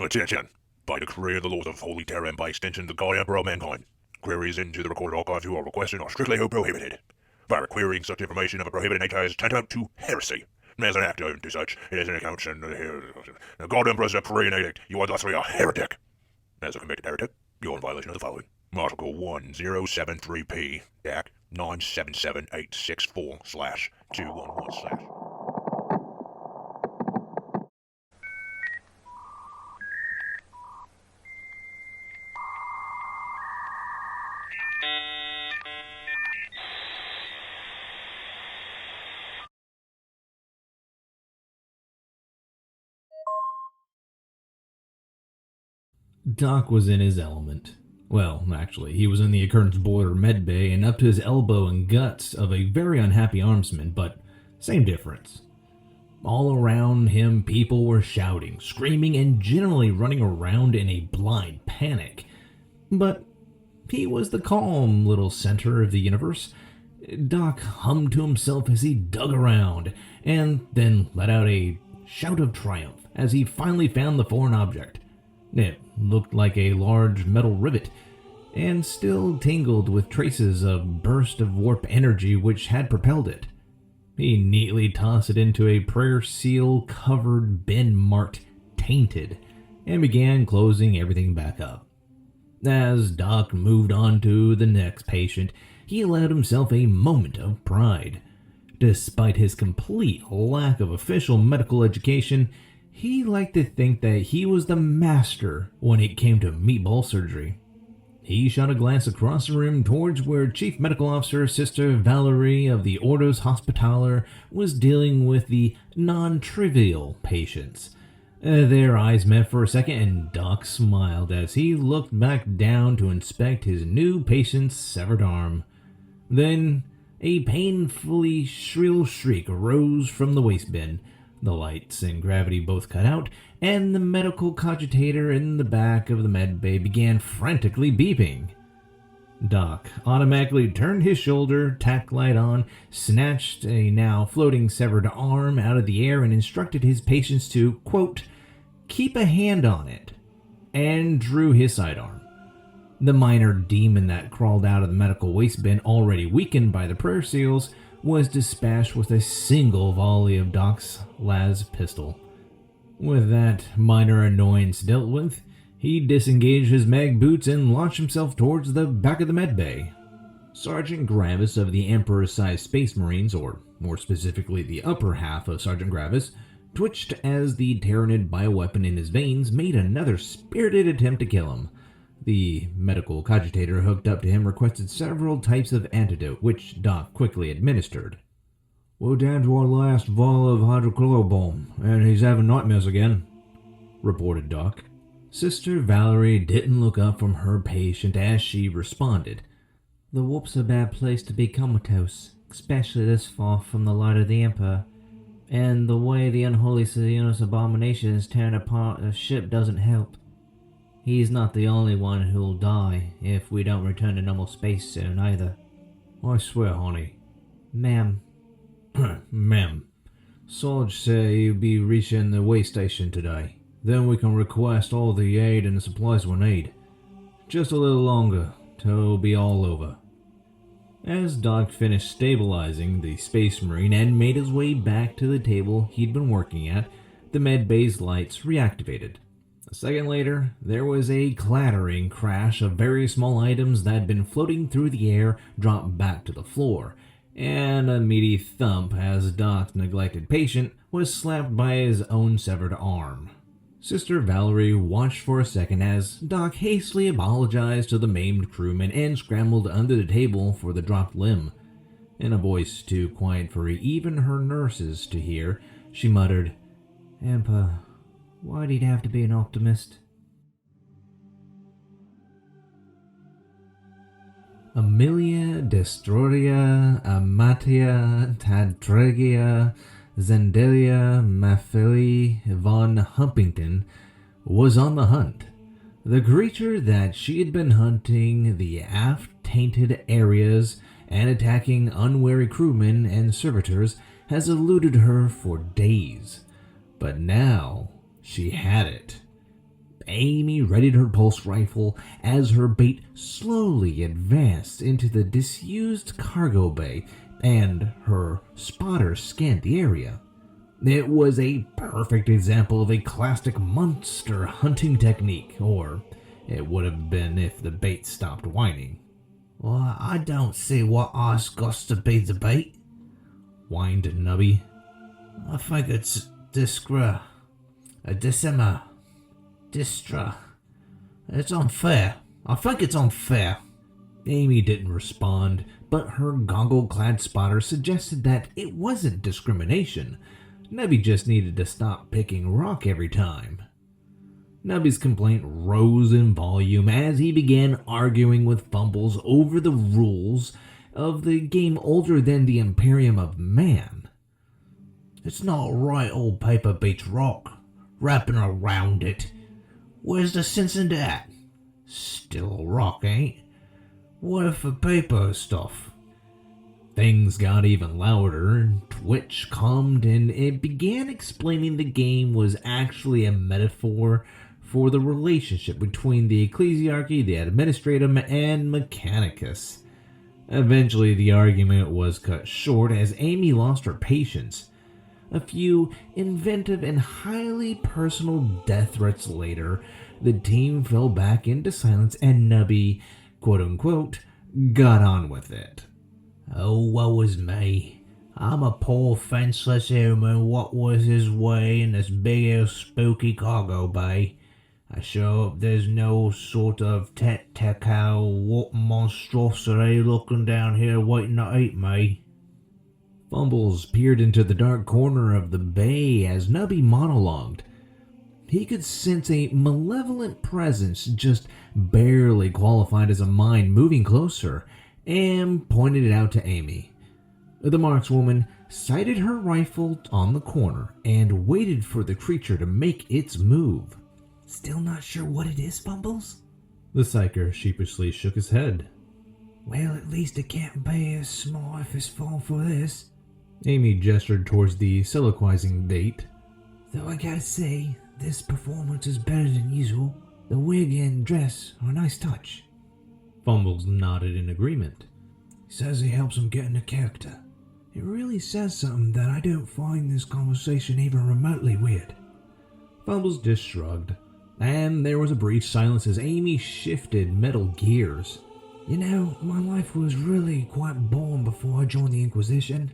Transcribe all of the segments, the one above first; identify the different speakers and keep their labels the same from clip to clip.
Speaker 1: Attention! By decree of the Lord of Holy Terror and by extension the God Emperor of Mankind, queries into the recorded archives you are requested are strictly prohibited. By querying such information of a prohibited nature is tantamount to heresy. As an act to such, it is an account the God Emperor is a praying edict. You are thusly a heretic. As a convicted heretic, you're in violation of the following. Article 1073P, DAC 977864/211/.
Speaker 2: Doc was in his element. Well, actually, he was in the Occurrence Boiler med bay and up to his elbow in guts of a very unhappy armsman, but same difference. All around him, people were shouting, screaming, and generally running around in a blind panic. But he was the calm little center of the universe. Doc hummed to himself as he dug around, and then let out a shout of triumph as he finally found the foreign object. It looked like a large metal rivet, and still tingled with traces of burst of warp energy which had propelled it. He neatly tossed it into a prayer seal covered bin marked tainted, and began closing everything back up. As Doc moved on to the next patient, he allowed himself a moment of pride. Despite his complete lack of official medical education, he liked to think that he was the master when it came to meatball surgery. He shot a glance across the room towards where Chief Medical Officer Sister Valerie of the Orders Hospitaller was dealing with the non-trivial patients. Their eyes met for a second, and Doc smiled as he looked back down to inspect his new patient's severed arm. Then, a painfully shrill shriek arose from the waste bin. The lights and gravity both cut out, and the medical cogitator in the back of the med bay began frantically beeping. Doc automatically turned his shoulder, tack light on, snatched a now floating severed arm out of the air, and instructed his patients to, quote, keep a hand on it, and drew his sidearm. The minor demon that crawled out of the medical waste bin, already weakened by the prayer seals, was dispatched with a single volley of Doc's las pistol. With that minor annoyance dealt with, he disengaged his mag boots and launched himself towards the back of the med bay. Sergeant Gravis of the Emperor-sized Space Marines, or more specifically the upper half of Sergeant Gravis, twitched as the Terranid bioweapon in his veins made another spirited attempt to kill him. The medical cogitator hooked up to him requested several types of antidote, which Doc quickly administered. We're down to our last vial of hydrochlorobomb, and he's having nightmares again, reported Doc. Sister Valerie didn't look up from her patient as she responded. The warp's a bad place to be comatose, especially this far from the light of the Emperor. And the way the unholy Sionis abomination is tearing apart the ship doesn't help. He's not the only one who'll die if we don't return to normal space soon either. I swear, honey. Ma'am. Ma'am. Sarge said you'll be reaching the way station today. Then we can request all the aid and supplies we need. Just a little longer, till it'll be all over. As Doc finished stabilizing the Space Marine and made his way back to the table he'd been working at, the med bay's lights reactivated. A second later, there was a clattering crash of various small items that had been floating through the air dropped back to the floor, and a meaty thump as Doc's neglected patient was slapped by his own severed arm. Sister Valerie watched for a second as Doc hastily apologized to the maimed crewman and scrambled under the table for the dropped limb. In a voice too quiet for even her nurses to hear, she muttered, Emperor, why'd he have to be an optimist? Amelia Destroria Amatia Tadregia Zendelia Maffei von Humpington was on the hunt. The creature that she had been hunting the aft-tainted areas and attacking unwary crewmen and servitors has eluded her for days. But now she had it. Amy readied her pulse rifle as her bait slowly advanced into the disused cargo bay, and her spotter scanned the area. It was a perfect example of a classic monster hunting technique, or it would have been if the bait stopped whining. "Well, I don't see what ice got to be the bait," whined Nubby. "I think it's distra. It's unfair. I think it's unfair." Amy didn't respond, but her goggle-clad spotter suggested that it wasn't discrimination. Nubby just needed to stop picking rock every time. Nubby's complaint rose in volume as he began arguing with Fumbles over the rules of the game older than the Imperium of Man. "It's not right all paper beats rock. Wrapping around it. Where's the sense in that? Still rock, ain't? What if the paper stuff?" Things got even louder. Twitch calmed and it began explaining the game was actually a metaphor for the relationship between the Ecclesiarchy, the Administratum, and Mechanicus. Eventually, the argument was cut short as Amy lost her patience. A few inventive and highly personal death threats later, the team fell back into silence and Nubby, quote-unquote, got on with it. "Oh, woe is me. I'm a poor fenceless human what was his way in this big old spooky cargo bay. I sure hope there's no sort of tentacle monstrosity looking down here waiting to eat me." Fumbles peered into the dark corner of the bay as Nubby monologued. He could sense a malevolent presence just barely qualified as a mind moving closer, and pointed it out to Amy. The markswoman sighted her rifle on the corner and waited for the creature to make its move. "Still not sure what it is, Fumbles?" The psyker sheepishly shook his head. "Well, at least it can't be as small if it's fall for this." Amy gestured towards the soliloquizing bait. "Though I gotta say, this performance is better than usual. The wig and dress are a nice touch." Fumbles nodded in agreement. "Says he helps him get into character. It really says something that I don't find this conversation even remotely weird." Fumbles just shrugged, and there was a brief silence as Amy shifted metal gears. "You know, my life was really quite boring before I joined the Inquisition.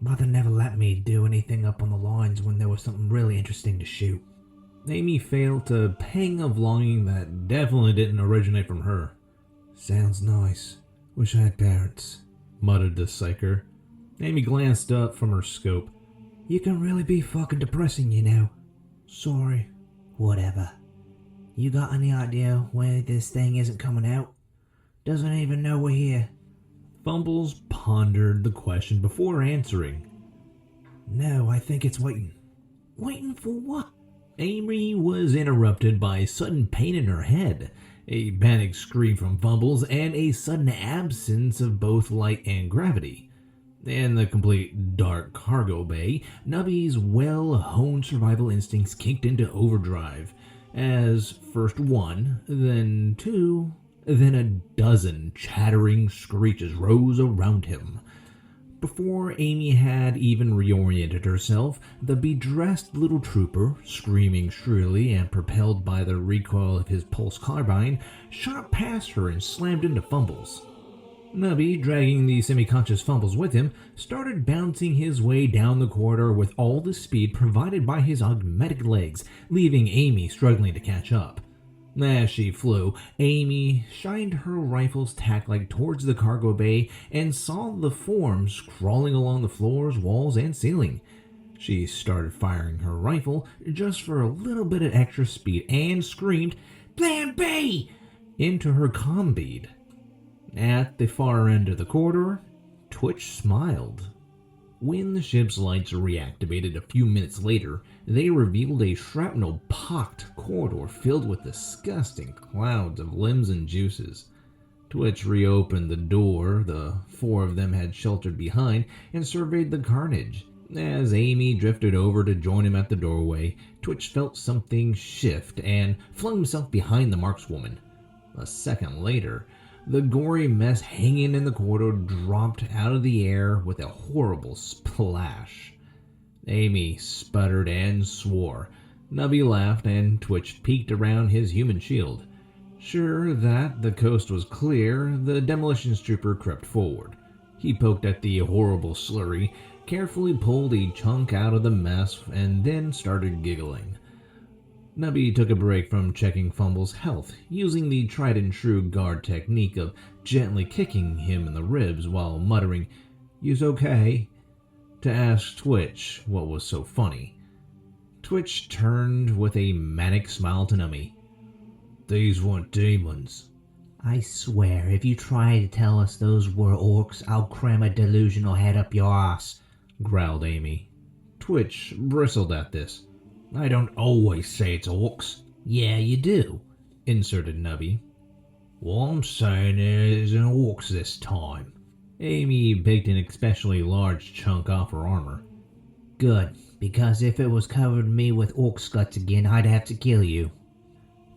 Speaker 2: Mother never let me do anything up on the lines when there was something really interesting to shoot." Amy felt a pang of longing that definitely didn't originate from her. "Sounds nice. Wish I had parents," muttered the psyker. Amy glanced up from her scope. "You can really be fucking depressing, you know." "Sorry." "Whatever. You got any idea why this thing isn't coming out? Doesn't even know we're here." Fumbles pondered the question before answering. "No, I think it's waiting." "Waiting for what?" Amy was interrupted by sudden pain in her head, a panicked scream from Fumbles, and a sudden absence of both light and gravity. In the complete dark cargo bay, Nubby's well-honed survival instincts kicked into overdrive, as first one, then two, then a dozen chattering screeches rose around him. Before Amy had even reoriented herself, the bedressed little trooper, screaming shrilly and propelled by the recoil of his pulse carbine, shot past her and slammed into Fumbles. Nubby, dragging the semi-conscious Fumbles with him, started bouncing his way down the corridor with all the speed provided by his augmetic legs, leaving Amy struggling to catch up. As she flew, Amy shined her rifle's tack light towards the cargo bay and saw the forms crawling along the floors, walls, and ceiling. She started firing her rifle just for a little bit of extra speed and screamed, "Plan B!" into her comm bead. At the far end of the corridor, Twitch smiled. When the ship's lights reactivated a few minutes later, they revealed a shrapnel-pocked corridor filled with disgusting clouds of limbs and juices. Twitch reopened the door the four of them had sheltered behind and surveyed the carnage. As Amy drifted over to join him at the doorway, Twitch felt something shift and flung himself behind the markswoman. A second later, the gory mess hanging in the corridor dropped out of the air with a horrible splash. Amy sputtered and swore. Nubby laughed and Twitch peeked around his human shield. Sure that the coast was clear, the demolitions trooper crept forward. He poked at the horrible slurry, carefully pulled a chunk out of the mess, and then started giggling. Nubby took a break from checking Fumble's health, using the tried-and-true guard technique of gently kicking him in the ribs while muttering, "You's okay?" to ask Twitch what was so funny. Twitch turned with a manic smile to Nubby. "These weren't demons."
Speaker 3: I swear, if you try to tell us those were orcs, I'll cram a delusional head up your ass,
Speaker 2: growled Amy. Twitch bristled at this. "I don't always say it's orcs."
Speaker 3: "Yeah, you do,"
Speaker 2: inserted Nubby. "Well, I'm saying it isn't orcs this time." Amy picked an especially large chunk off her armor.
Speaker 3: "Good, because if it was covered me with orc guts again, I'd have to kill you."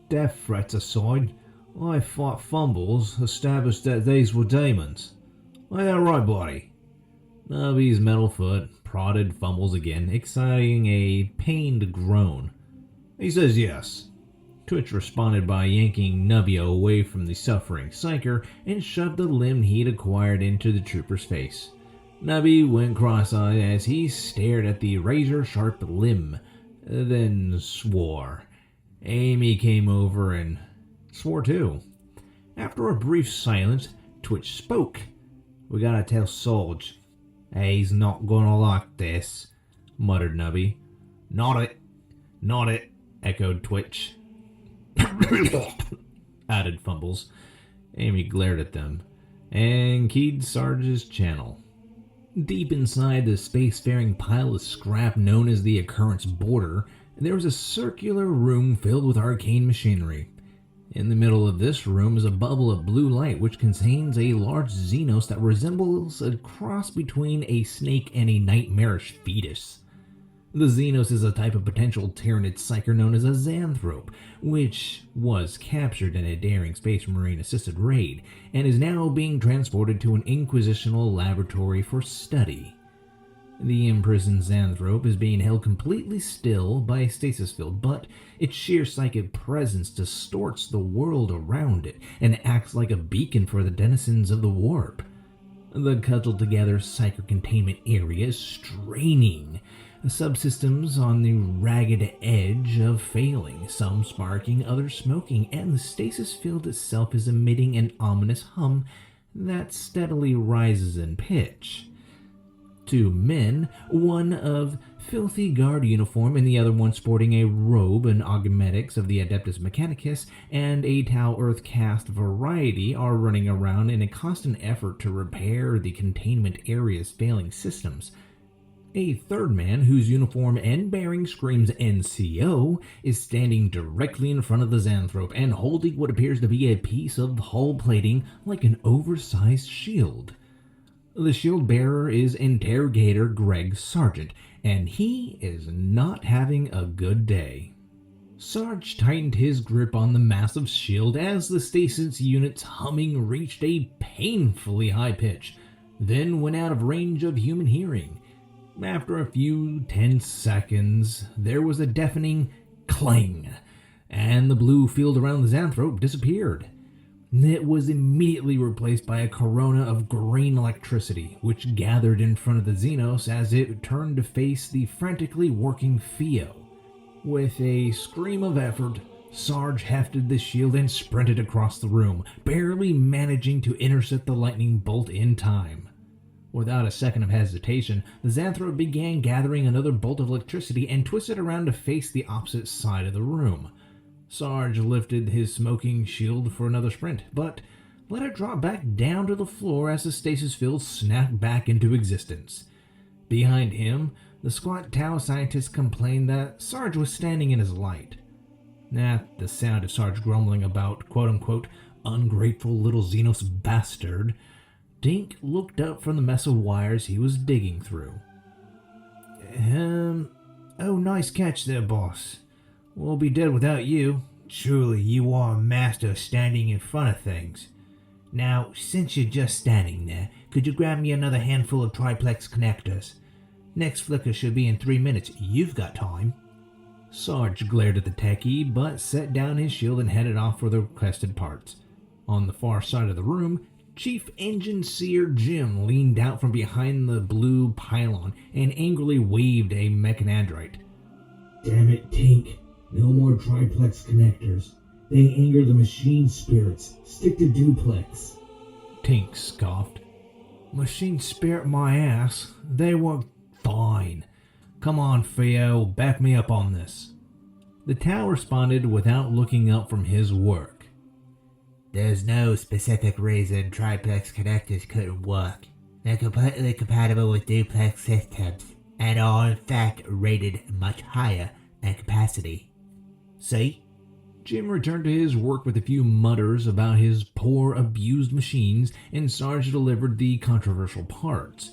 Speaker 2: "Death threats aside, I fought Fumbles, established that these were demons. Ain't that right, buddy?" Nubby's metal foot prodded Fumbles again, exciting a pained groan. "He says yes." Twitch responded by yanking Nubby away from the suffering psyker and shoved the limb he'd acquired into the trooper's face. Nubby went cross-eyed as he stared at the razor-sharp limb, then swore. Amy came over and swore too. After a brief silence, Twitch spoke. "We gotta tell Sarge." "He's not gonna like this," muttered Nubby. Not it," echoed Twitch. added Fumbles. Amy glared at them and keyed Sarge's channel. Deep inside the spacefaring pile of scrap known as the Occurrence Border, there was a circular room filled with arcane machinery. In the middle of this room is a bubble of blue light which contains a large Xenos that resembles a cross between a snake and a nightmarish fetus. The Xenos is a type of potential Tyranid psyker known as a Xanthrope, which was captured in a daring Space Marine assisted raid and is now being transported to an Inquisitional laboratory for study. The imprisoned Xanthrope is being held completely still by a stasis field, but its sheer psychic presence distorts the world around it and acts like a beacon for the denizens of the warp. The cuddled-together psychic containment area is straining, subsystems on the ragged edge of failing, some sparking, others smoking, and the stasis field itself is emitting an ominous hum that steadily rises in pitch. Two men, one of filthy guard uniform and the other one sporting a robe and augmetics of the Adeptus Mechanicus and a Tau Earth cast variety, are running around in a constant effort to repair the containment area's failing systems. A third man, whose uniform and bearing screams NCO, is standing directly in front of the Xanthrope and holding what appears to be a piece of hull plating like an oversized shield. The shield bearer is Interrogator Greg Sargent, and he is not having a good day. Sarge tightened his grip on the massive shield as the stasis unit's humming reached a painfully high pitch, then went out of range of human hearing. After a few tense seconds, there was a deafening clang, and the blue field around the Xanthrope disappeared. It was immediately replaced by a corona of green electricity, which gathered in front of the Xenos as it turned to face the frantically working Theo. With a scream of effort, Sarge hefted the shield and sprinted across the room, barely managing to intercept the lightning bolt in time. Without a second of hesitation, the Xanthrope began gathering another bolt of electricity and twisted around to face the opposite side of the room. Sarge lifted his smoking shield for another sprint, but let it drop back down to the floor as the stasis field snapped back into existence. Behind him, the squat Tau scientist complained that Sarge was standing in his light. At the sound of Sarge grumbling about quote-unquote ungrateful little Xenos bastard, Dink looked up from the mess of wires he was digging through.
Speaker 3: Oh, nice catch there, boss. We'll be dead without you. Truly, you are a master standing in front of things. Now, since you're just standing there, could you grab me another handful of triplex connectors? Next flicker should be in 3 minutes. You've got time.
Speaker 2: Sarge glared at the techie, but set down his shield and headed off for the requested parts. On the far side of the room, Chief Engine Seer Jim leaned out from behind the blue pylon and angrily waved a mechanandrite.
Speaker 4: Damn it, Tink. No more triplex connectors. They anger the machine spirits. Stick to duplex.
Speaker 2: Tink scoffed.
Speaker 3: Machine spirit my ass. They work fine. Come on, Theo, back me up on this.
Speaker 2: The Tau responded without looking up from his work.
Speaker 3: There's no specific reason triplex connectors couldn't work. They're completely compatible with duplex systems, and are in fact rated much higher in capacity. See?
Speaker 2: Jim returned to his work with a few mutters about his poor, abused machines, and Sarge delivered the controversial parts.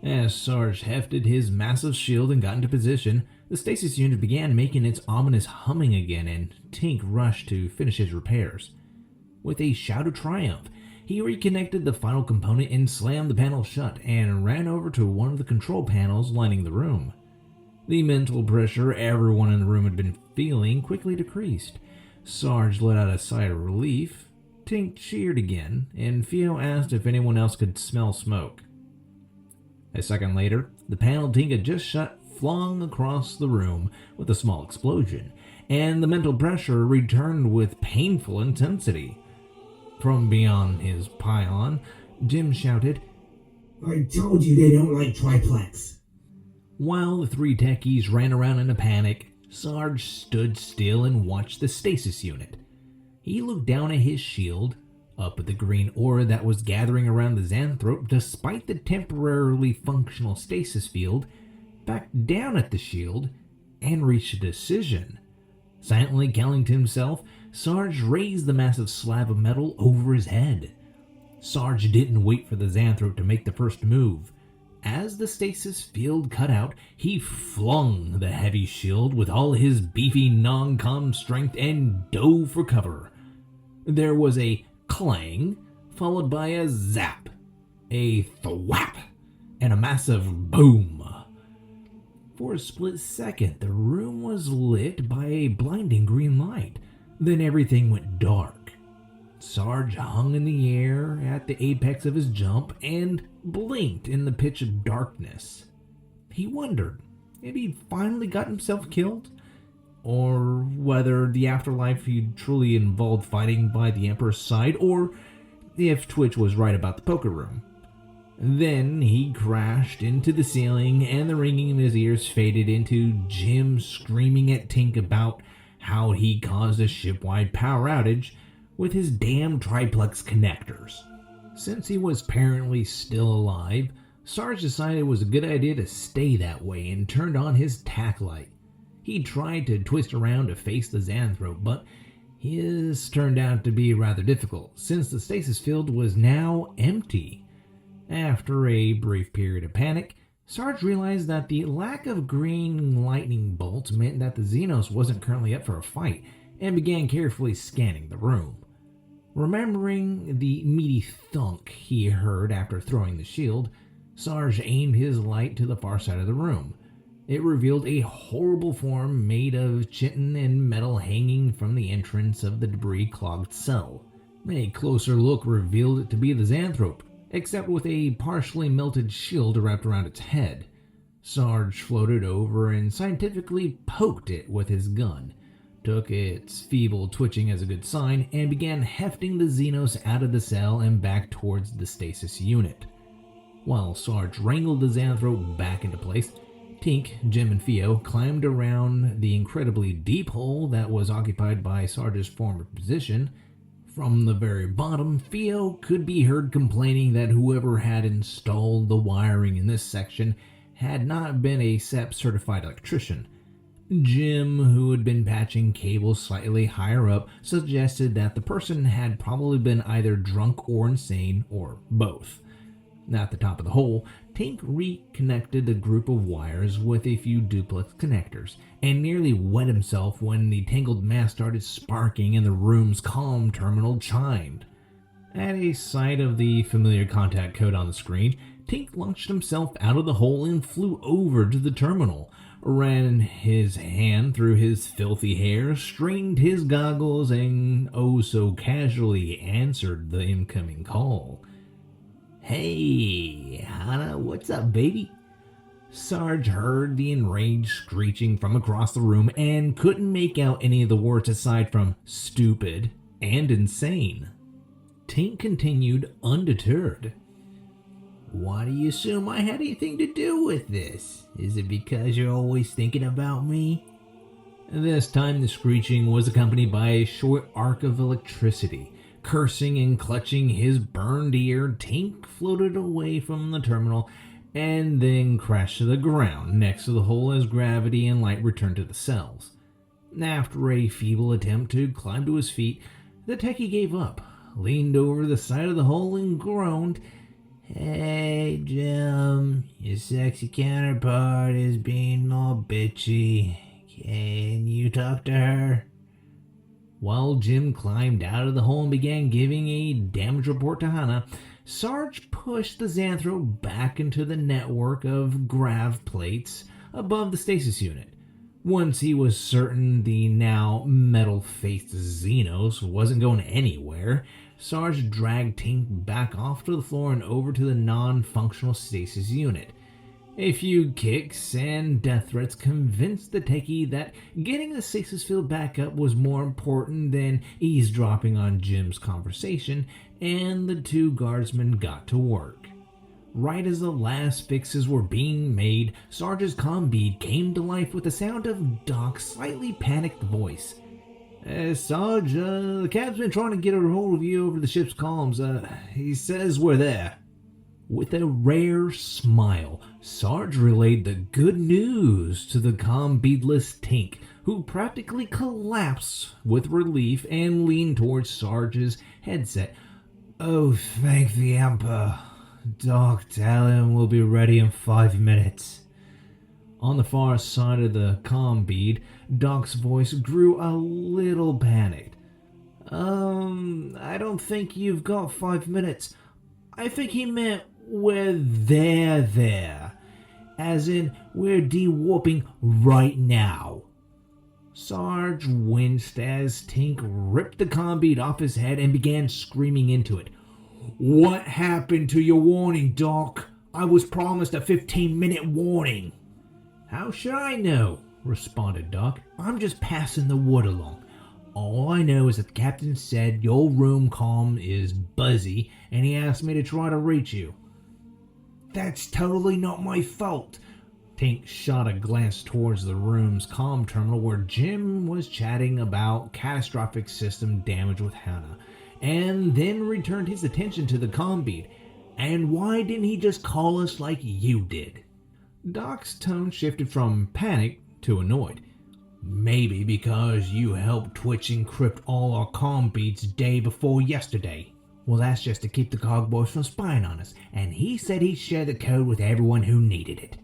Speaker 2: As Sarge hefted his massive shield and got into position, the stasis unit began making its ominous humming again, and Tink rushed to finish his repairs. With a shout of triumph, he reconnected the final component and slammed the panel shut, and ran over to one of the control panels lining the room. The mental pressure everyone in the room had been feeling quickly decreased. Sarge let out a sigh of relief. Tink cheered again, and Theo asked if anyone else could smell smoke. A second later, the panel Tink had just shut flung across the room with a small explosion, and the mental pressure returned with painful intensity. From beyond his pylon, Jim shouted,
Speaker 4: I told you they don't like triplex.
Speaker 2: While the three techies ran around in a panic, Sarge stood still and watched the stasis unit. He looked down at his shield, up at the green aura that was gathering around the Xanthrope despite the temporarily functional stasis field, back down at the shield, and reached a decision. Silently counting to himself, Sarge raised the massive slab of metal over his head. Sarge didn't wait for the Xanthrope to make the first move. As the stasis field cut out, he flung the heavy shield with all his beefy non-com strength and dove for cover. There was a clang, followed by a zap, a thwap, and a massive boom. For a split second, the room was lit by a blinding green light. Then everything went dark. Sarge hung in the air at the apex of his jump and blinked in the pitch of darkness. He wondered if he'd finally got himself killed, or whether the afterlife he'd truly involved fighting by the Emperor's side, or if Twitch was right about the poker room. Then he crashed into the ceiling, and the ringing in his ears faded into Jim screaming at Tink about how he caused a ship-wide power outage with his damn triplex connectors. Since he was apparently still alive, Sarge decided it was a good idea to stay that way and turned on his tack light. He tried to twist around to face the Xanthrope, but his turned out to be rather difficult, since the stasis field was now empty. After a brief period of panic, Sarge realized that the lack of green lightning bolts meant that the Xenos wasn't currently up for a fight, and began carefully scanning the room. Remembering the meaty thunk he heard after throwing the shield, Sarge aimed his light to the far side of the room. It revealed a horrible form made of chitin and metal hanging from the entrance of the debris-clogged cell. A closer look revealed it to be the Xanthrope, except with a partially melted shield wrapped around its head. Sarge floated over and scientifically poked it with his gun, took its feeble twitching as a good sign, and began hefting the Xenos out of the cell and back towards the stasis unit. While Sarge wrangled the Xanthrope back into place, Tink, Jim, and Theo climbed around the incredibly deep hole that was occupied by Sarge's former position. From the very bottom, Theo could be heard complaining that whoever had installed the wiring in this section had not been a SEP-certified electrician. Jim, who had been patching cables slightly higher up, suggested that the person had probably been either drunk or insane, or both. At the top of the hole, Tink reconnected the group of wires with a few duplex connectors, and nearly wet himself when the tangled mass started sparking and the room's comm terminal chimed. At a sight of the familiar contact code on the screen, Tink launched himself out of the hole and flew over to the terminal, ran his hand through his filthy hair, straightened his goggles, and oh so casually answered the incoming call. "Hey, Hannah, what's up, baby?" Sarge heard the enraged screeching from across the room and couldn't make out any of the words aside from stupid and insane. Tink continued undeterred. "Why do you assume I had anything to do with this? Is it because you're always thinking about me?" This time the screeching was accompanied by a short arc of electricity. Cursing and clutching his burned ear, Tink floated away from the terminal and then crashed to the ground next to the hole as gravity and light returned to the cells. After a feeble attempt to climb to his feet, the techie gave up, leaned over the side of the hole and groaned, "Hey, Jim, your sexy counterpart is being more bitchy. Can you talk to her?" While Jim climbed out of the hole and began giving a damage report to Hannah, Sarge pushed the Xanthro back into the network of grav plates above the stasis unit. Once he was certain the now metal-faced Xenos wasn't going anywhere, Sarge dragged Tink back off to the floor and over to the non-functional stasis unit. A few kicks and death threats convinced the techie that getting the stasis field back up was more important than eavesdropping on Jim's conversation, and the two guardsmen got to work. Right as the last fixes were being made, Sarge's comm bead came to life with the sound of Doc's slightly panicked voice. "Sarge, the cap's been trying to get a hold of you over the ship's comms. He says we're there." With a rare smile, Sarge relayed the good news to the comm beadless Tink, who practically collapsed with relief and leaned towards Sarge's headset. "Oh, thank the Emperor. Doc, tell him we'll be ready in 5 minutes." On the far side of the comm bead, Doc's voice grew a little panicked. I don't think you've got 5 minutes. I think he meant we're there. As in, we're dewarping right now." Sarge winced as Tink ripped the comm bead off his head and began screaming into it. "What happened to your warning, Doc? I was promised a 15-minute warning." "How should I know?" responded Doc. "I'm just passing the word along. All I know is that the captain said your room comm is buzzy, and he asked me to try to reach you." "That's totally not my fault." Tink shot a glance towards the room's comm terminal where Jim was chatting about catastrophic system damage with Hannah, and then returned his attention to the comm bead. "And why didn't he just call us like you did?" Doc's tone shifted from panic to annoyed. "Maybe because you helped Twitch encrypt all our comm beads day before yesterday." "Well, that's just to keep the cogboys from spying on us, and he said he'd share the code with everyone who needed it."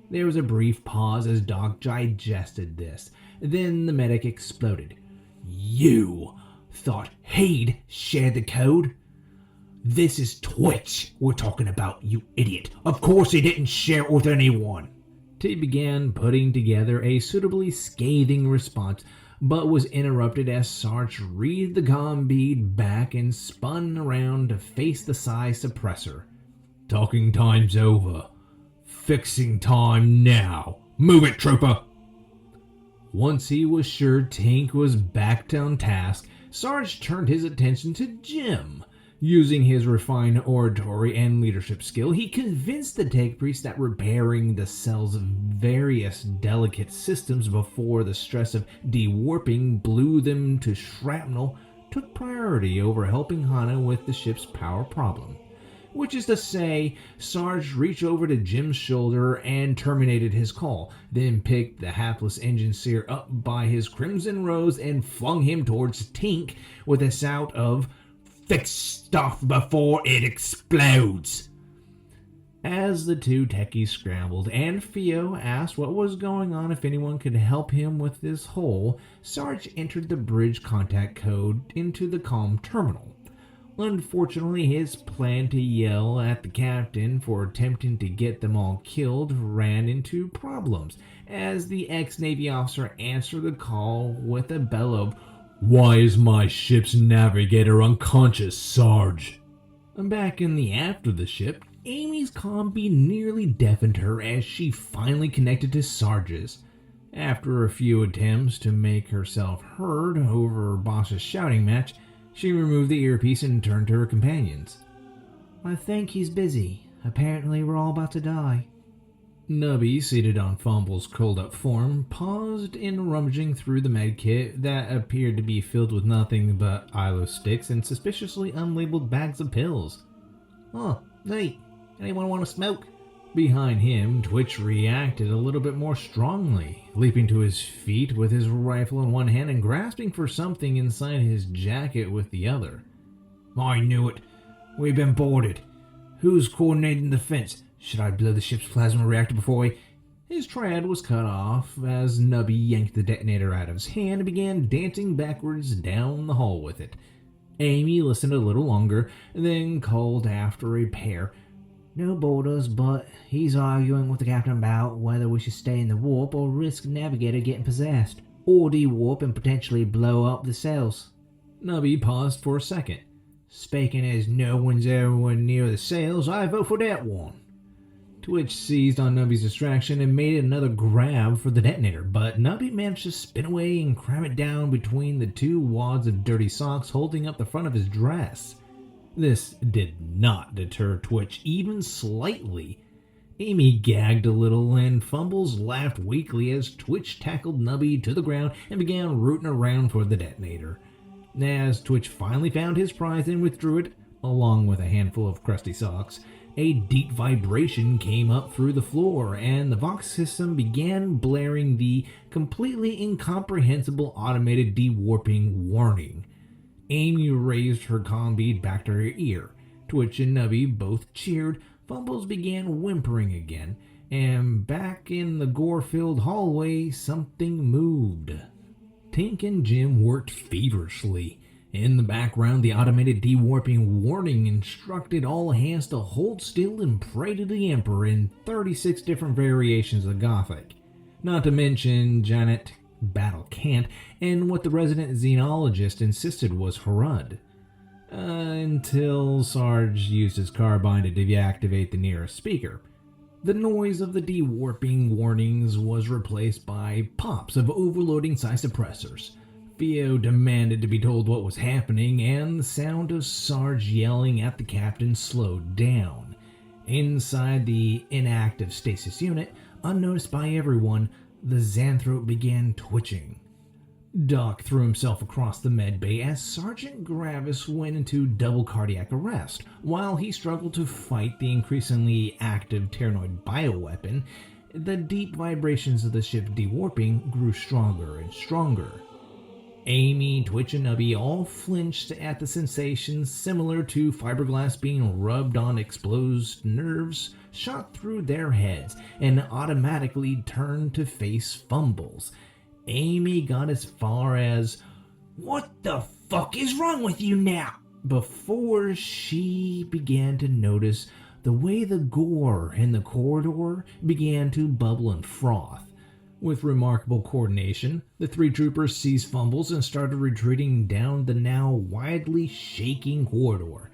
Speaker 2: There was a brief pause as Doc digested this. Then the medic exploded. "You thought he'd share the code? This is Twitch we're talking about, you idiot. Of course he didn't share it with anyone." T began putting together a suitably scathing response, but was interrupted as Sarge reeled the comm bead back and spun around to face the psi suppressor. "Talking time's over. Fixing time now. Move it, trooper!" Once he was sure Tink was back on task, Sarge turned his attention to Jim. Using his refined oratory and leadership skill, he convinced the tech priest that repairing the cell's various delicate systems before the stress of dewarping blew them to shrapnel took priority over helping Hana with the ship's power problem. Which is to say, Sarge reached over to Jim's shoulder and terminated his call, then picked the hapless engine seer up by his crimson rose and flung him towards Tink with a shout of, "Fix stuff before it explodes!" As the two techies scrambled and Theo asked what was going on if anyone could help him with this hole, Sarge entered the bridge contact code into the comm terminal. Unfortunately, his plan to yell at the captain for attempting to get them all killed ran into problems, as the ex-Navy officer answered the call with a bellow, "Why is my ship's navigator unconscious, Sarge?" Back in the aft of the ship, Amy's combi nearly deafened her as she finally connected to Sarge's. After a few attempts to make herself heard over her boss's shouting match, she removed the earpiece and turned to her companions.
Speaker 3: "I think he's busy. Apparently we're all about to die."
Speaker 2: Nubby, seated on Fumble's curled-up form, paused in rummaging through the medkit that appeared to be filled with nothing but ILO sticks and suspiciously unlabeled bags of pills.
Speaker 3: "Oh, hey, anyone want to smoke?"
Speaker 2: Behind him, Twitch reacted a little bit more strongly, leaping to his feet with his rifle in one hand and grasping for something inside his jacket with the other.
Speaker 3: "I knew it. We've been boarded. Who's coordinating the fence? Should I blow the ship's plasma reactor before we..."
Speaker 2: His trad was cut off as Nubby yanked the detonator out of his hand and began dancing backwards down the hall with it. Amy listened a little longer, then called after a pair.
Speaker 3: "No borders, but he's arguing with the captain about whether we should stay in the warp or risk Navigator getting possessed, or de-warp and potentially blow up the cells."
Speaker 2: Nubby paused for a second.
Speaker 3: "Speaking as no one's ever near the cells, I vote for that one."
Speaker 2: Twitch seized on Nubby's distraction and made another grab for the detonator, but Nubby managed to spin away and cram it down between the two wads of dirty socks holding up the front of his dress. This did not deter Twitch even slightly. Amy gagged a little and Fumbles laughed weakly as Twitch tackled Nubby to the ground and began rooting around for the detonator. As Twitch finally found his prize and withdrew it, along with a handful of crusty socks, a deep vibration came up through the floor and the Vox system began blaring the completely incomprehensible automated de-warping warning. Amy raised her comm bead back to her ear. Twitch and Nubby both cheered. Fumbles began whimpering again, and back in the gore-filled hallway, something moved. Tink and Jim worked feverishly. In the background, the automated de-warping warning instructed all hands to hold still and pray to the Emperor in 36 different variations of Gothic. Not to mention Janet Battle Cant, and what the resident xenologist insisted was Harud. Until Sarge used his carbine to deactivate the nearest speaker. The noise of the de-warping warnings was replaced by pops of overloading psi suppressors. Theo demanded to be told what was happening, and the sound of Sarge yelling at the captain slowed down. Inside the inactive stasis unit, unnoticed by everyone, the Xanthrope began twitching. Doc threw himself across the medbay as Sergeant Gravis went into double cardiac arrest, while he struggled to fight the increasingly active Terranoid bioweapon. The deep vibrations of the ship de-warping grew stronger and stronger. Amy, Twitch, and Nubby all flinched at the sensations similar to fiberglass being rubbed on exposed nerves shot through their heads and automatically turned to face Fumbles. Amy got as far as, "What the fuck is wrong with you now?" before she began to notice the way the gore in the corridor began to bubble and froth. With remarkable coordination, the three troopers seized Fumbles and started retreating down the now widely shaking corridor.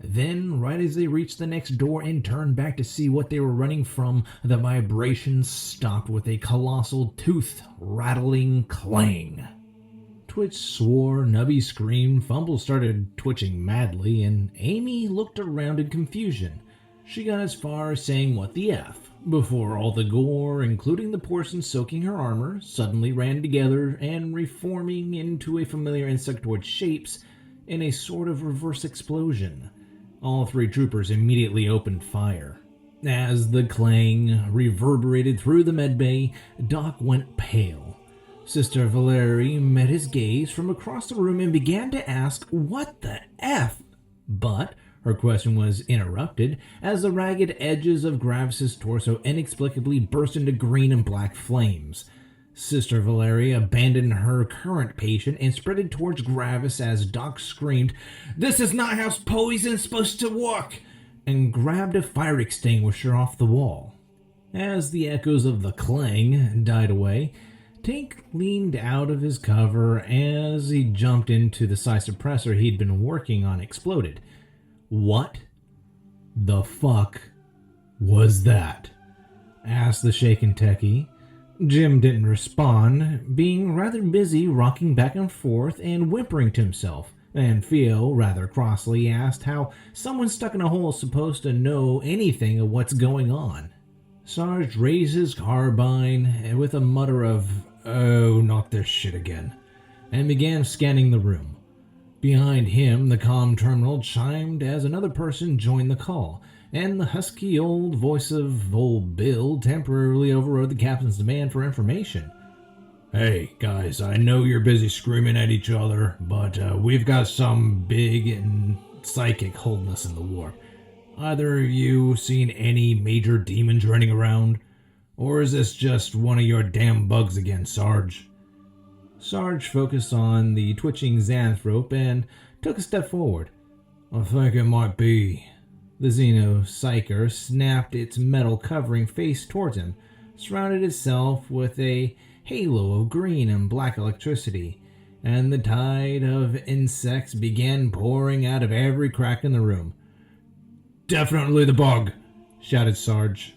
Speaker 2: Then, right as they reached the next door and turned back to see what they were running from, the vibrations stopped with a colossal tooth-rattling clang. Twitch swore, Nubby screamed, Fumbles started twitching madly, and Amy looked around in confusion. She got as far as saying "what the F," before all the gore, including the portions soaking her armor, suddenly ran together and reforming into a familiar insectoid shapes in a sort of reverse explosion. All three troopers immediately opened fire. As the clang reverberated through the medbay, Doc went pale. Sister Valerie met his gaze from across the room and began to ask, "What the F?" But Her question was interrupted as the ragged edges of Gravis's torso inexplicably burst into green and black flames. Sister Valeria abandoned her current patient and sprinted towards Gravis as Doc screamed, "This is not how poison's supposed to work!" and grabbed a fire extinguisher off the wall. As the echoes of the clang died away, Tink leaned out of his cover as he jumped into the psi suppressor he'd been working on exploded. "What the fuck was that?" asked the shaken techie. Jim didn't respond, being rather busy rocking back and forth and whimpering to himself, and Theo, rather crossly, asked how someone stuck in a hole is supposed to know anything of what's going on. Sarge raised his carbine with a mutter of, "Oh, not this shit again," and began scanning the room. Behind him, the comm terminal chimed as another person joined the call, and the husky old voice of old Bill temporarily overrode the captain's demand for information. "Hey, guys, I know you're busy screaming at each other, but we've got some big and psychic holding us in the warp. Either of you seen any major demons running around? Or is this just one of your damn bugs again, Sarge?" Sarge focused on the twitching Xanthrope and took a step forward. "I think it might be." The Xenopsyker snapped its metal covering face towards him, surrounded itself with a halo of green and black electricity, and the tide of insects began pouring out of every crack in the room. "Definitely the bug," shouted Sarge.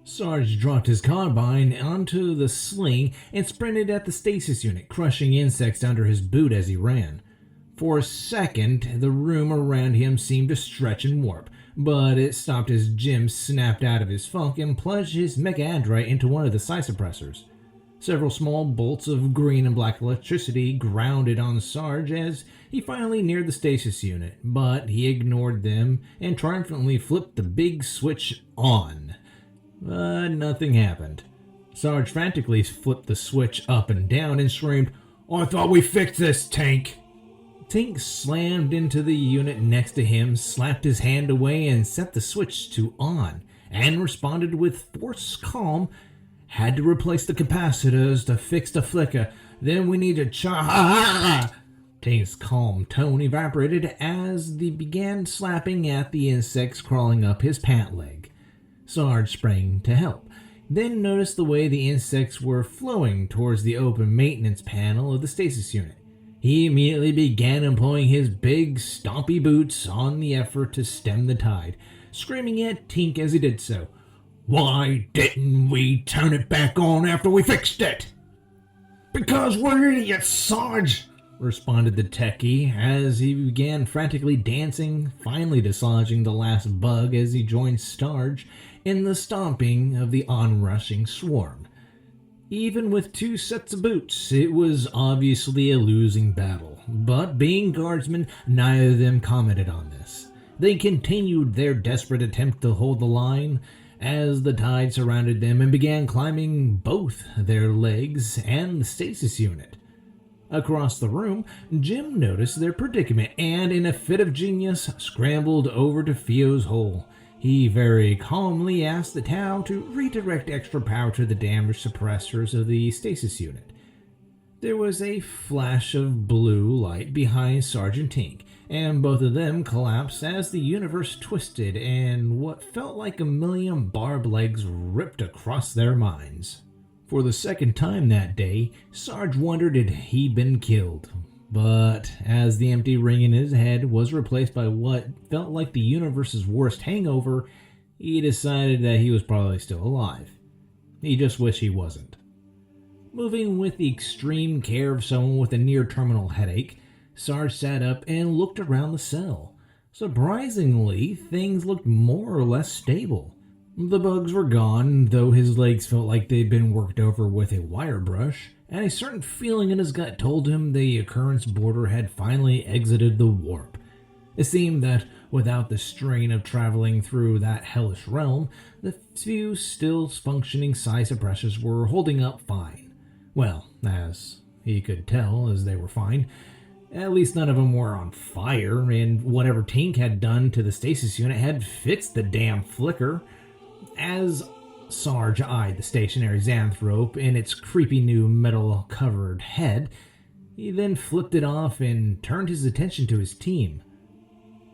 Speaker 2: Sarge dropped his carbine onto the sling and sprinted at the stasis unit, crushing insects under his boot as he ran. For a second, the room around him seemed to stretch and warp, but it stopped as Jim snapped out of his funk and plunged his mecha-andrite into one of the psi suppressors. Several small bolts of green and black electricity grounded on Sarge as he finally neared the stasis unit, but he ignored them and triumphantly flipped the big switch on. But nothing happened. Sarge frantically flipped the switch up and down and screamed, "I thought we fixed this, Tank!" Tink slammed into the unit next to him, slapped his hand away, and set the switch to on, and responded with forced calm. "Had to replace the capacitors to fix the flicker. Then we need to Tink's calm tone evaporated as they began slapping at the insects crawling up his pant leg. Sarge sprang to help, then noticed the way the insects were flowing towards the open maintenance panel of the stasis unit. He immediately began employing his big, stompy boots on the effort to stem the tide, screaming at Tink as he did so. "Why didn't we turn it back on after we fixed it?" "Because we're idiots, Sarge," responded the techie as he began frantically dancing, finally dislodging the last bug as he joined Sarge in the stomping of the onrushing swarm. Even with two sets of boots, it was obviously a losing battle, but being guardsmen, neither of them commented on this. They continued their desperate attempt to hold the line as the tide surrounded them and began climbing both their legs and the stasis unit. Across the room, Jim noticed their predicament and, in a fit of genius, scrambled over to Theo's hole. He very calmly asked the Tau to redirect extra power to the damaged suppressors of the stasis unit. There was a flash of blue light behind Sergeant Tink, and both of them collapsed as the universe twisted and what felt like a million barbed legs ripped across their minds. For the second time that day, Sarge wondered if he'd been killed. But as the empty ring in his head was replaced by what felt like the universe's worst hangover, he decided that he was probably still alive. He just wished he wasn't. Moving with the extreme care of someone with a near-terminal headache, Sarge sat up and looked around the cell. Surprisingly, things looked more or less stable. The bugs were gone, though his legs felt like they'd been worked over with a wire brush, and a certain feeling in his gut told him the occurrence border had finally exited the warp. It seemed that without the strain of traveling through that hellish realm, the few still functioning psi suppressors were holding up fine. Well, as he could tell, as they were fine. At least none of them were on fire, and whatever Tink had done to the stasis unit had fixed the damn flicker. As Sarge eyed the stationary Xanthrope in its creepy new metal-covered head, he then flipped it off and turned his attention to his team.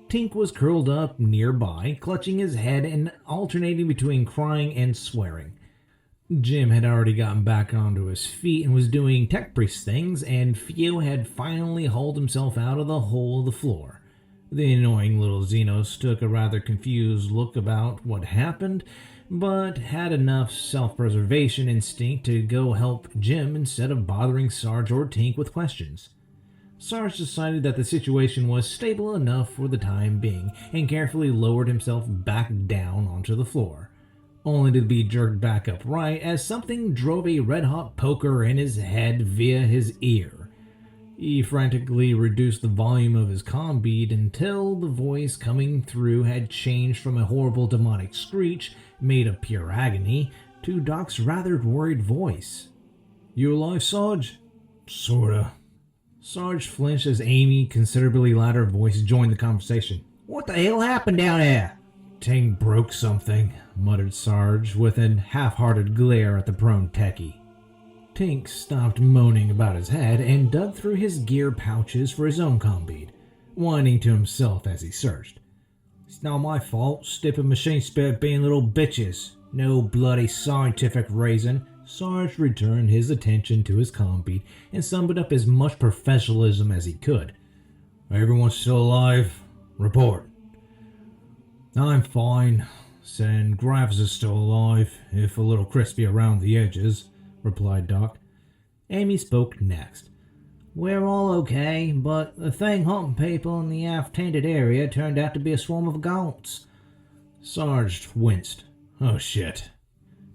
Speaker 2: Tink was curled up nearby, clutching his head and alternating between crying and swearing. Jim had already gotten back onto his feet and was doing tech priest things, and Theo had finally hauled himself out of the hole of the floor. The annoying little Xenos took a rather confused look about what happened, but had enough self-preservation instinct to go help Jim instead of bothering Sarge or Tink with questions. Sarge decided that the situation was stable enough for the time being and carefully lowered himself back down onto the floor, only to be jerked back upright as something drove a red-hot poker in his head via his ear. He frantically reduced the volume of his comm bead until the voice coming through had changed from a horrible demonic screech made of pure agony to Doc's rather worried voice. "You alive, Sarge?" "Sorta." Sarge flinched as Amy, considerably louder voice, joined the conversation.
Speaker 3: What the hell happened down there?
Speaker 2: "Ting broke something," muttered Sarge with an half-hearted glare at the prone techie. Tink stopped moaning about his head and dug through his gear pouches for his own comm bead, whining to himself as he searched. "It's not my fault, stupid machine spirit being little bitches. No bloody scientific reason." Sarge returned his attention to his comm bead and summed up as much professionalism as he could. "Everyone's still alive? Report." "I'm fine. And Graves is still alive, if a little crispy around the edges," replied Doc. Amy spoke next.
Speaker 3: "We're all okay, but the thing hunting people in the aft-tainted area turned out to be a swarm of gaunts."
Speaker 2: Sarge winced. "Oh shit."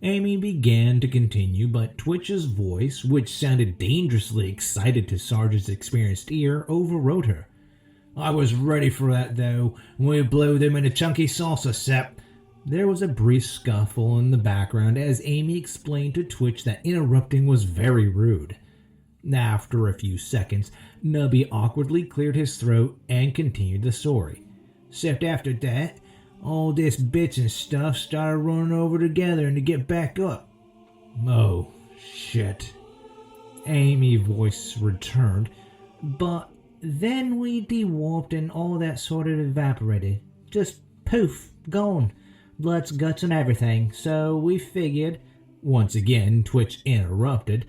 Speaker 2: Amy began to continue, but Twitch's voice, which sounded dangerously excited to Sarge's experienced ear, overrode her. "I was ready for that, though. We blew them in a chunky salsa, Sep." There was a brief scuffle in the background as Amy explained to Twitch that interrupting was very rude. After a few seconds, Nubby awkwardly cleared his throat and continued the story.
Speaker 3: "Except after that, all this bits and stuff started running over together and to get back up."
Speaker 2: "Oh, shit." Amy's voice returned.
Speaker 3: "But then we dewarped and all that sort of evaporated. Just poof, gone. Bloods, guts, and everything. So we figured..."
Speaker 2: Once again, Twitch interrupted.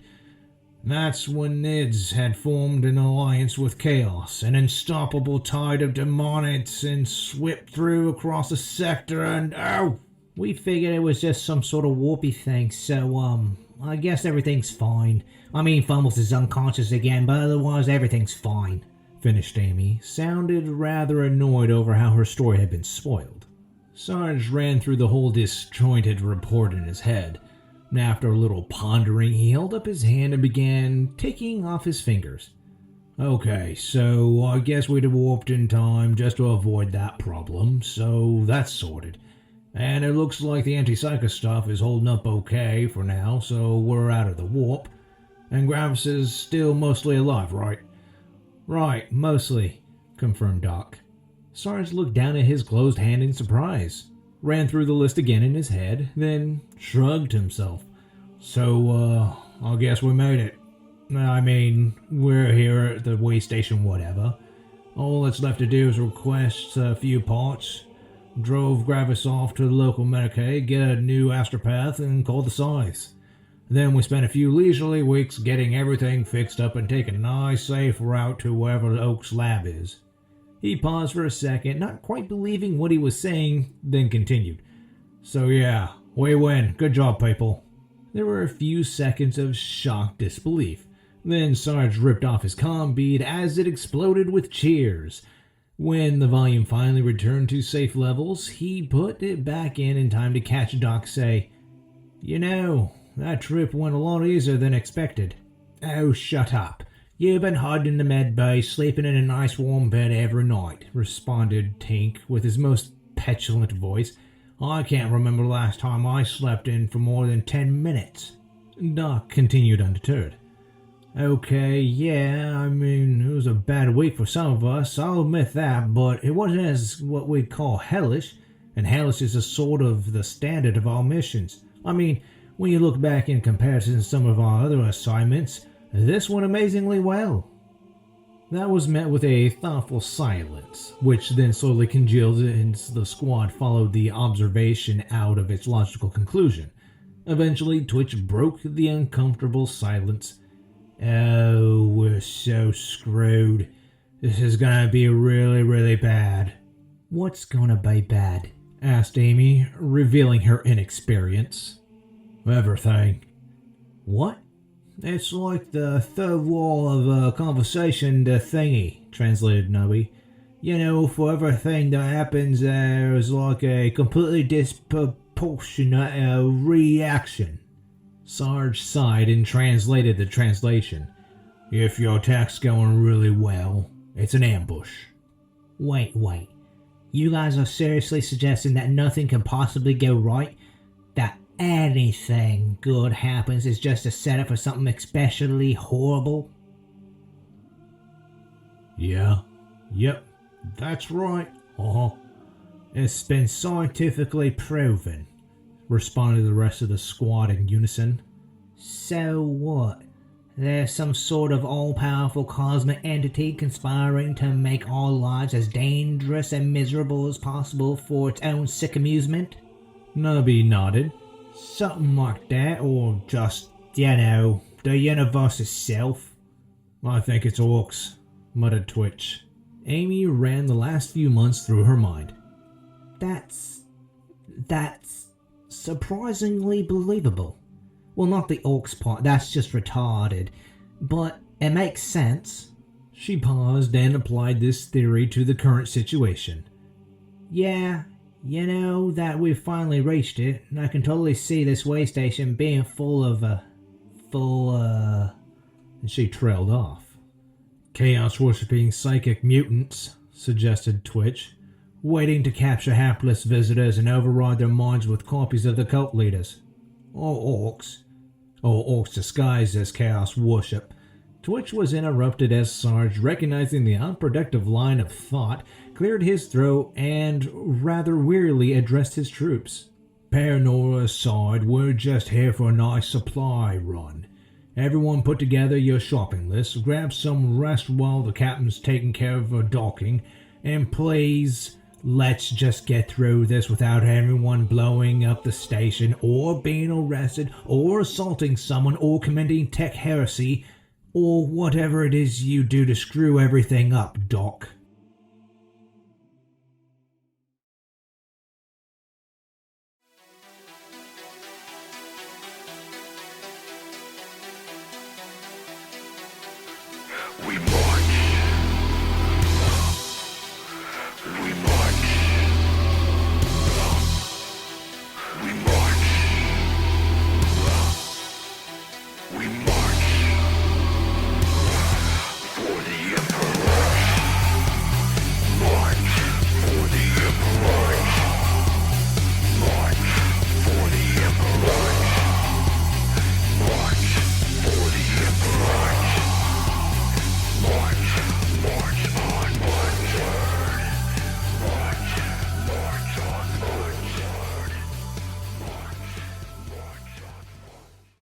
Speaker 2: "That's when NIDS had formed an alliance with Chaos, an unstoppable tide of demonics, and swept through across the sector and... oh!"
Speaker 3: "We figured it was just some sort of warpy thing, so, I guess everything's fine. I mean, Fumbles is unconscious again, but otherwise everything's fine," finished Amy, sounded rather annoyed over how her story had been spoiled. Sarge ran through the whole disjointed report in his head. After a little pondering, he held up his hand and began ticking off his fingers. "Okay, so I guess we'd have warped in time just to avoid that problem, so that's sorted. And it looks like the anti-psycho stuff is holding up okay for now, so we're out of the warp. And Gravis is still mostly alive, right?" "Right, mostly," confirmed Doc. Sarge looked down at his closed hand in surprise, ran through the list again in his head, then shrugged himself. "So, I guess we made it. I mean, we're here at the way station, whatever. All that's left to do is request a few parts. Drove Gravis off to the local Medicaid, get a new astropath, and called the size. Then we spent a few leisurely weeks getting everything fixed up and taking a nice, safe route to wherever the Oak's lab is." He paused for a second, not quite believing what he was saying, then continued. "So yeah, we win. Good job, people." There were a few seconds of shocked disbelief. Then Sarge ripped off his comm bead as it exploded with cheers. When the volume finally returned to safe levels, he put it back in time to catch Doc say, "You know, that trip went a lot easier than expected." "Oh, shut up. You've been hiding in the med bay, sleeping in a nice warm bed every night," responded Tink with his most petulant voice. "I can't remember the last time I slept in for more than 10 minutes. Doc continued undeterred. Okay, yeah, I mean, it was a bad week for some of us, I'll admit that, but it wasn't as what we'd call hellish, and hellish is a sort of the standard of our missions. I mean, when you look back in comparison to some of our other assignments, this went amazingly well. That was met with a thoughtful silence, which then slowly congealed and the squad followed the observation out of its logical conclusion. Eventually, Twitch broke the uncomfortable silence. Oh, we're so screwed. This is gonna be really, really bad. What's gonna be bad? Asked Amy, revealing her inexperience. Everything. What? It's like the third wall of a conversation, the thingy, translated Nubby. You know, for everything that happens, there's like a completely disproportionate reaction. Sarge sighed and translated the translation. If your attack's going really well, it's an ambush. Wait. You guys are seriously suggesting that nothing can possibly go right? That anything good happens is just a setup for something especially horrible? Yep, that's right. It's been scientifically proven, responded the rest of the squad in unison. So what? There's some sort of all-powerful cosmic entity conspiring to make our lives as dangerous and miserable as possible for its own sick amusement? Nubby nodded. Something like that, or just, the universe itself. I think it's orcs, muttered Twitch. Amy ran the last few months through her mind. That's surprisingly believable. Well, not the orcs part, that's just retarded. But it makes sense. She paused and applied this theory to the current situation. Yeah, that we've finally reached it, and I can totally see this way station being full of, and she trailed off. Chaos-worshipping psychic mutants, suggested Twitch, waiting to capture hapless visitors and override their minds with copies of the cult leaders. Or orcs disguised as chaos worship. Twitch was interrupted as Sarge, recognizing the unproductive line of thought, cleared his throat and rather wearily addressed his troops. Paranoia aside, we're just here for a nice supply run. Everyone put together your shopping list, grab some rest while the captain's taking care of her docking, and please, let's just get through this without anyone blowing up the station, or being arrested, or assaulting someone, or committing tech heresy, or whatever it is you do to screw everything up, Doc.